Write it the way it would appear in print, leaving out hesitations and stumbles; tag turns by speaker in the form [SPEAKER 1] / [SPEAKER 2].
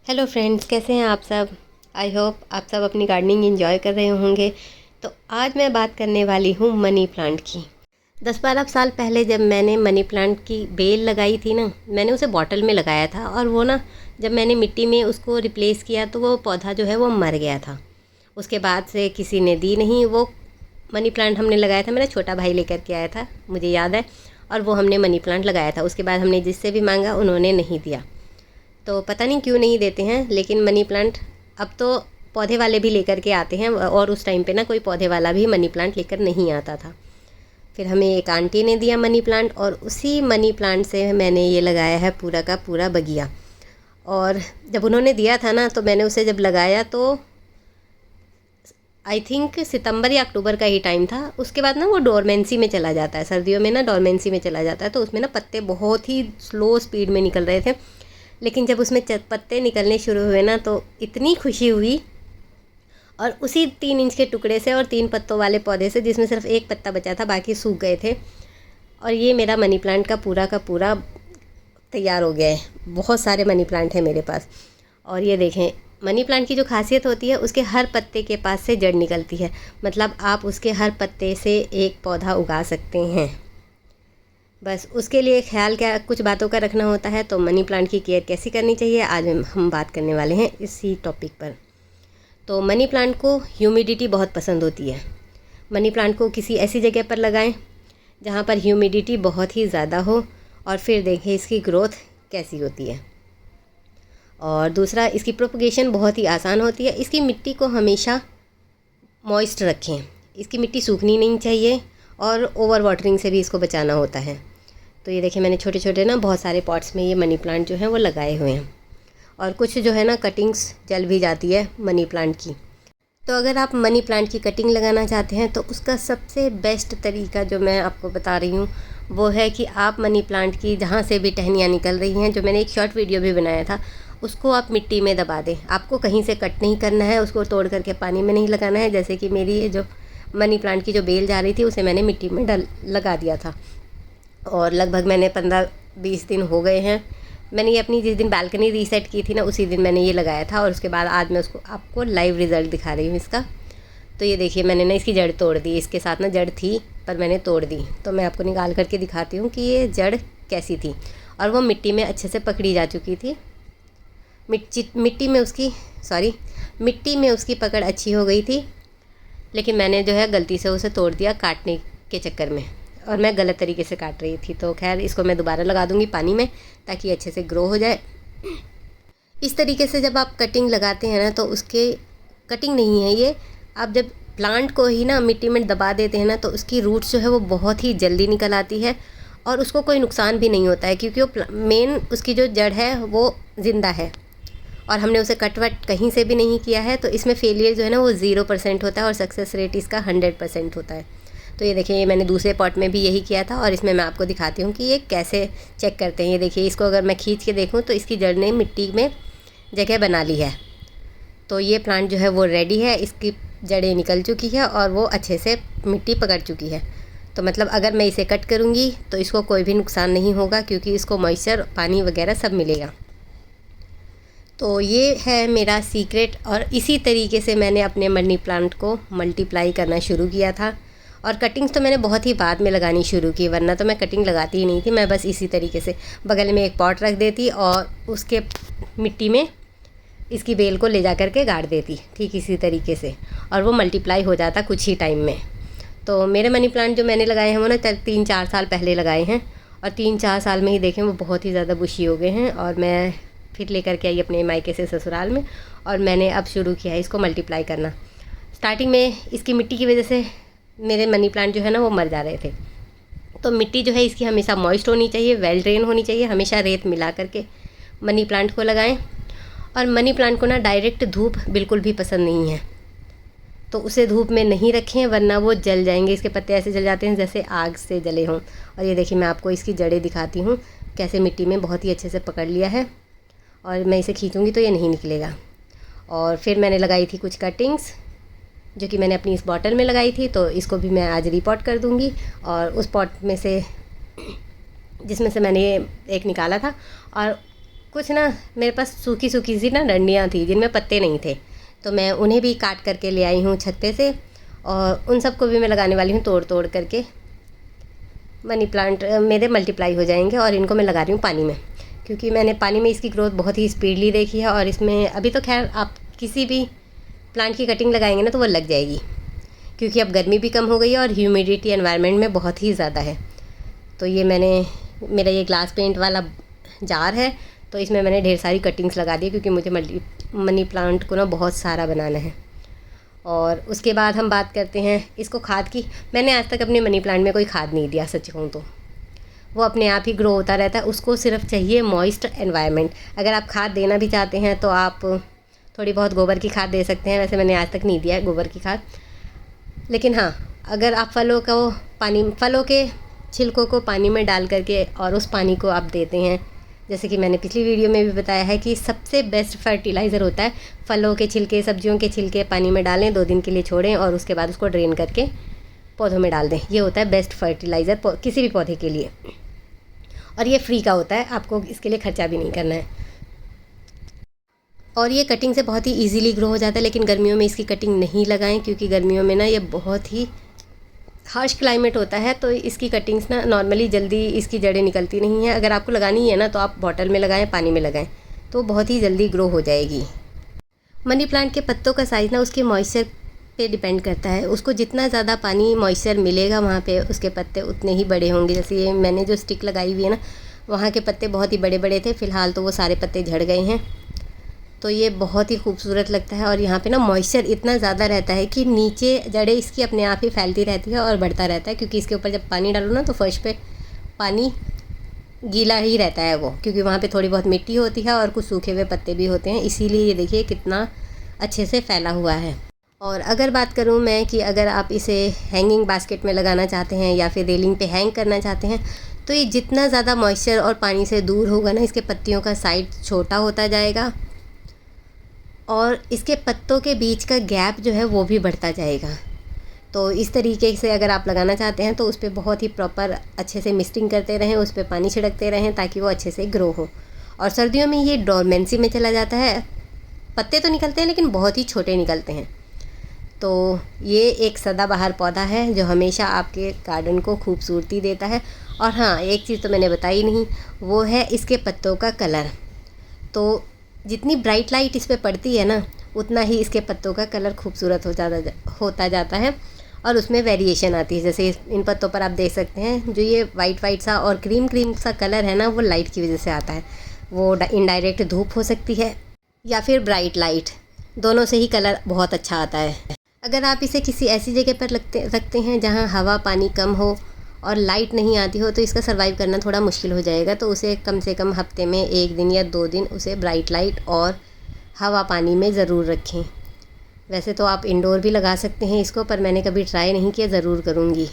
[SPEAKER 1] Hello friends, कैसे हैं आप सब। आई होप आप सब अपनी गार्डनिंग एंजॉय कर रहे होंगे। तो आज मैं बात करने वाली हूँ मनी प्लांट की। 10-12 साल पहले जब मैंने मनी प्लांट की बेल लगाई थी ना, मैंने उसे बॉटल में लगाया था और वो ना जब मैंने मिट्टी में उसको रिप्लेस किया तो वो पौधा जो है वो मर गया था। उसके बाद से किसी ने दी नहीं। वो मनी प्लांट हमने लगाया था, मेरा छोटा भाई लेकर के आया था, मुझे याद है। और वो हमने मनी प्लांट लगाया था। उसके बाद हमने जिससे भी मांगा उन्होंने नहीं दिया। तो पता नहीं क्यों नहीं देते हैं, लेकिन मनी प्लांट अब तो पौधे वाले भी लेकर के आते हैं। और उस टाइम पे ना कोई पौधे वाला भी मनी प्लांट लेकर नहीं आता था। फिर हमें एक आंटी ने दिया मनी प्लांट और उसी मनी प्लांट से मैंने ये लगाया है पूरा का पूरा बगिया। और जब उन्होंने दिया था ना तो मैंने उसे जब लगाया तो आई थिंक सितंबर या अक्टूबर का ही टाइम था। उसके बाद ना वो डोरमेंसी में चला जाता है, सर्दियों में ना डोरमेंसी में चला जाता है। तो उसमें ना पत्ते बहुत ही स्लो स्पीड में निकल रहे थे। लेकिन जब उसमें पत्ते निकलने शुरू हुए ना तो इतनी खुशी हुई। और उसी 3 इंच के टुकड़े से और 3 पत्तों वाले पौधे से, जिसमें सिर्फ एक पत्ता बचा था, बाकी सूख गए थे। और ये मेरा मनी प्लांट का पूरा तैयार हो गया है। बहुत सारे मनी प्लांट हैं मेरे पास। और ये देखें, मनी प्लांट की जो खासियत होती है, उसके हर पत्ते के पास से जड़ निकलती है। मतलब आप उसके हर पत्ते से एक पौधा उगा सकते हैं। बस उसके लिए ख्याल क्या कुछ बातों का रखना होता है। तो मनी प्लांट की केयर कैसी करनी चाहिए, आज हम बात करने वाले हैं इसी टॉपिक पर। तो मनी प्लांट को ह्यूमिडिटी बहुत पसंद होती है। मनी प्लांट को किसी ऐसी जगह पर लगाएं जहाँ पर ह्यूमिडिटी बहुत ही ज़्यादा हो, और फिर देखें इसकी ग्रोथ कैसी होती है। और दूसरा, इसकी प्रोपगेशन बहुत ही आसान होती है। इसकी मिट्टी को हमेशा मॉइस्ट रखें। इसकी मिट्टी सूखनी नहीं चाहिए और ओवर वाटरिंग से भी इसको बचाना होता है। तो ये देखिए, मैंने छोटे छोटे ना बहुत सारे पॉट्स में ये मनी प्लांट जो है वो लगाए हुए हैं। और कुछ जो है ना कटिंग्स जल भी जाती है मनी प्लांट की। तो अगर आप मनी प्लांट की कटिंग लगाना चाहते हैं तो उसका सबसे बेस्ट तरीका जो मैं आपको बता रही हूँ वो है कि आप मनी प्लांट की जहाँ से भी टहनियाँ निकल रही हैं, जो मैंने एक शॉर्ट वीडियो भी बनाया था, उसको आप मिट्टी में दबा दें। आपको कहीं से कट नहीं करना है, उसको तोड़ करके पानी में नहीं लगाना है। जैसे कि मेरी ये जो मनी प्लांट की जो बेल जा रही थी उसे मैंने मिट्टी में लगा दिया था। और लगभग मैंने 15-20 दिन हो गए हैं। मैंने ये अपनी जिस दिन बालकनी रीसेट की थी ना, उसी दिन मैंने ये लगाया था। और उसके बाद आज मैं उसको आपको लाइव रिज़ल्ट दिखा रही हूँ इसका। तो ये देखिए, मैंने ना इसकी जड़ तोड़ दी। इसके साथ ना जड़ थी पर मैंने तोड़ दी। तो मैं आपको निकाल करके दिखाती हूँ कि ये जड़ कैसी थी। और वो मिट्टी में अच्छे से पकड़ी जा चुकी थी। मिट्टी में उसकी पकड़ अच्छी हो गई थी। लेकिन मैंने जो है गलती से उसे तोड़ दिया काटने के चक्कर में, और मैं गलत तरीके से काट रही थी। तो खैर, इसको मैं दोबारा लगा दूंगी पानी में ताकि अच्छे से ग्रो हो जाए। इस तरीके से जब आप कटिंग लगाते हैं ना, तो उसके कटिंग नहीं है ये, आप जब प्लांट को ही ना मिट्टी में दबा देते हैं ना, तो उसकी रूट्स जो है वो बहुत ही जल्दी निकल आती है। और उसको कोई नुकसान भी नहीं होता है, क्योंकि वो मेन उसकी जो जड़ है वो ज़िंदा है। और हमने उसे कट वट कहीं से भी नहीं किया है। तो इसमें फेलियर जो है ना वो 0% होता है और सक्सेस रेट इसका 100% होता है। तो ये देखिए, ये मैंने दूसरे पॉट में भी यही किया था। और इसमें मैं आपको दिखाती हूँ कि ये कैसे चेक करते हैं। ये देखिए, इसको अगर मैं खींच के देखूँ तो इसकी जड़ ने मिट्टी में जगह बना ली है। तो ये प्लांट जो है वो रेडी है। इसकी जड़ें निकल चुकी है और वो अच्छे से मिट्टी पकड़ चुकी है। तो मतलब अगर मैं इसे कट करूँगी तो इसको कोई भी नुकसान नहीं होगा, क्योंकि इसको मॉइस्चर, पानी वगैरह सब मिलेगा। तो ये है मेरा सीक्रेट। और इसी तरीके से मैंने अपने मनी प्लांट को मल्टीप्लाई करना शुरू किया था। और कटिंग्स तो मैंने बहुत ही बाद में लगानी शुरू की, वरना तो मैं कटिंग लगाती ही नहीं थी। मैं बस इसी तरीके से बगल में एक पॉट रख देती और उसके मिट्टी में इसकी बेल को ले जा कर के गाड़ देती, ठीक इसी तरीके से। और वो मल्टीप्लाई हो जाता कुछ ही टाइम में। तो मेरे मनी प्लांट जो मैंने लगाए हैं वो ना 3-4 साल पहले लगाए हैं। और 3-4 साल में ही देखें वो बहुत ही ज़्यादा बुशी हो गए हैं। और मैं फिर लेकर के आई अपने मायके से ससुराल में, और मैंने अब शुरू किया है इसको मल्टीप्लाई करना। स्टार्टिंग में इसकी मिट्टी की वजह से मेरे मनी प्लांट जो है ना वो मर जा रहे थे। तो मिट्टी जो है इसकी हमेशा मॉइस्ट होनी चाहिए, वेल ड्रेन होनी चाहिए। हमेशा रेत मिला करके मनी प्लांट को लगाएं। और मनी प्लांट को ना डायरेक्ट धूप बिल्कुल भी पसंद नहीं है, तो उसे धूप में नहीं रखें, वरना वो जल जाएंगे। इसके पत्ते ऐसे जल जाते हैं जैसे आग से जले हों। और ये देखिए, मैं आपको इसकी जड़ें दिखाती हूँ कैसे मिट्टी में बहुत ही अच्छे से पकड़ लिया है। और मैं इसे खींचूँगी तो ये नहीं निकलेगा। और फिर मैंने लगाई थी कुछ कटिंग्स जो कि मैंने अपनी इस बॉटल में लगाई थी। तो इसको भी मैं आज रीपॉट कर दूँगी। और उस पॉट में से जिसमें से मैंने एक निकाला था, और कुछ ना मेरे पास सूखी सूखी सी ना डंडियाँ थी जिनमें पत्ते नहीं थे, तो मैं उन्हें भी काट करके ले आई हूँ छत पे से, और उन सबको भी मैं लगाने वाली हूँ तोड़ तोड़ करके। मनी प्लांट मेरे मल्टीप्लाई हो जाएंगे, और इनको मैं लगा रही हूँ पानी में, क्योंकि मैंने पानी में इसकी ग्रोथ बहुत ही स्पीडली देखी है। और इसमें अभी तो खैर आप किसी भी प्लांट की कटिंग लगाएंगे ना तो वो लग जाएगी, क्योंकि अब गर्मी भी कम हो गई है और ह्यूमिडिटी एनवायरनमेंट में बहुत ही ज़्यादा है। तो ये मेरा ये ग्लास पेंट वाला जार है, तो इसमें मैंने ढेर सारी कटिंग्स लगा दी, क्योंकि मुझे मनी प्लांट को ना बहुत सारा बनाना है। और उसके बाद हम बात करते हैं इसको खाद की। मैंने आज तक अपने मनी प्लांट में कोई खाद नहीं दिया, सच कहूँ तो वो अपने आप ही ग्रो होता रहता है। उसको सिर्फ चाहिए मॉइस्ट एनवायरनमेंट। अगर आप खाद देना भी चाहते हैं तो आप थोड़ी बहुत गोबर की खाद दे सकते हैं। वैसे मैंने आज तक नहीं दिया है गोबर की खाद, लेकिन हाँ, अगर आप फलों के छिलकों को पानी में डाल करके और उस पानी को आप देते हैं, जैसे कि मैंने पिछली वीडियो में भी बताया है कि सबसे बेस्ट फर्टिलाइज़र होता है फलों के छिलके, सब्जियों के छिलके पानी में डालें, 2 दिन के लिए छोड़ें और उसके बाद उसको ड्रेन करके पौधों में डाल दें। ये होता है बेस्ट फर्टिलाइज़र किसी भी पौधे के लिए, और ये फ्री का होता है, आपको इसके लिए खर्चा भी नहीं करना है। और ये कटिंग से बहुत ही इजीली ग्रो हो जाता है, लेकिन गर्मियों में इसकी कटिंग नहीं लगाएं, क्योंकि गर्मियों में ना ये बहुत ही हार्श क्लाइमेट होता है, तो इसकी कटिंग्स ना नॉर्मली जल्दी इसकी जड़ें निकलती नहीं हैं। अगर आपको लगानी है ना तो आप बॉटल में लगाएं, पानी में लगाएं, तो बहुत ही जल्दी ग्रो हो जाएगी। मनी प्लांट के पत्तों का साइज़ ना उसके मॉइस्चर पे डिपेंड करता है। उसको जितना ज़्यादा पानी मॉइस्चर मिलेगा वहाँ पे उसके पत्ते उतने ही बड़े होंगे। जैसे ये मैंने जो स्टिक लगाई हुई है ना, वहाँ के पत्ते बहुत ही बड़े बड़े थे, फ़िलहाल तो वो सारे पत्ते झड़ गए हैं, तो ये बहुत ही खूबसूरत लगता है। और यहाँ पे ना मॉइस्चर इतना ज़्यादा रहता है कि नीचे जड़ें इसकी अपने आप ही फैलती रहती है और बढ़ता रहता है, क्योंकि इसके ऊपर जब पानी डालो ना तो फर्श पे पानी गीला ही रहता है वो, क्योंकि वहाँ पे थोड़ी बहुत मिट्टी होती है और कुछ सूखे हुए पत्ते भी होते हैं, इसीलिए ये देखिए कितना अच्छे से फैला हुआ है। और अगर बात करूँ मैं कि अगर आप इसे हैंगिंग बास्केट में लगाना चाहते हैं या फिर रेलिंग पे हैंग करना चाहते हैं, तो ये जितना ज़्यादा मॉइस्चर और पानी से दूर होगा ना, इसके पत्तियों का साइज़ छोटा होता जाएगा और इसके पत्तों के बीच का गैप जो है वो भी बढ़ता जाएगा। तो इस तरीके से अगर आप लगाना चाहते हैं तो उस पर बहुत ही प्रॉपर अच्छे से मिस्टिंग करते रहें, उस पर पानी छिड़कते रहें ताकि वो अच्छे से ग्रो हो। और सर्दियों में ये डोरमेंसी में चला जाता है, पत्ते तो निकलते हैं लेकिन बहुत ही छोटे निकलते हैं। तो ये एक सदाबहार पौधा है जो हमेशा आपके गार्डन को खूबसूरती देता है। और हाँ, एक चीज़ तो मैंने बताई नहीं, वो है इसके पत्तों का कलर। तो जितनी ब्राइट लाइट इस पर पड़ती है ना, उतना ही इसके पत्तों का कलर खूबसूरत होता जाता है और उसमें वेरिएशन आती है। जैसे इन पत्तों पर आप देख सकते हैं, जो ये वाइट सा और क्रीम सा कलर है ना, वो लाइट की वजह से आता है। वो इनडायरेक्ट धूप हो सकती है या फिर ब्राइट लाइट, दोनों से ही कलर बहुत अच्छा आता है। अगर आप इसे किसी ऐसी जगह पर रखते हैं जहाँ हवा पानी कम हो और लाइट नहीं आती हो, तो इसका सर्वाइव करना थोड़ा मुश्किल हो जाएगा। तो उसे कम से कम हफ्ते में 1 दिन या 2 दिन उसे ब्राइट लाइट और हवा पानी में ज़रूर रखें। वैसे तो आप इंडोर भी लगा सकते हैं इसको, पर मैंने कभी ट्राई नहीं किया, ज़रूर करूँगी।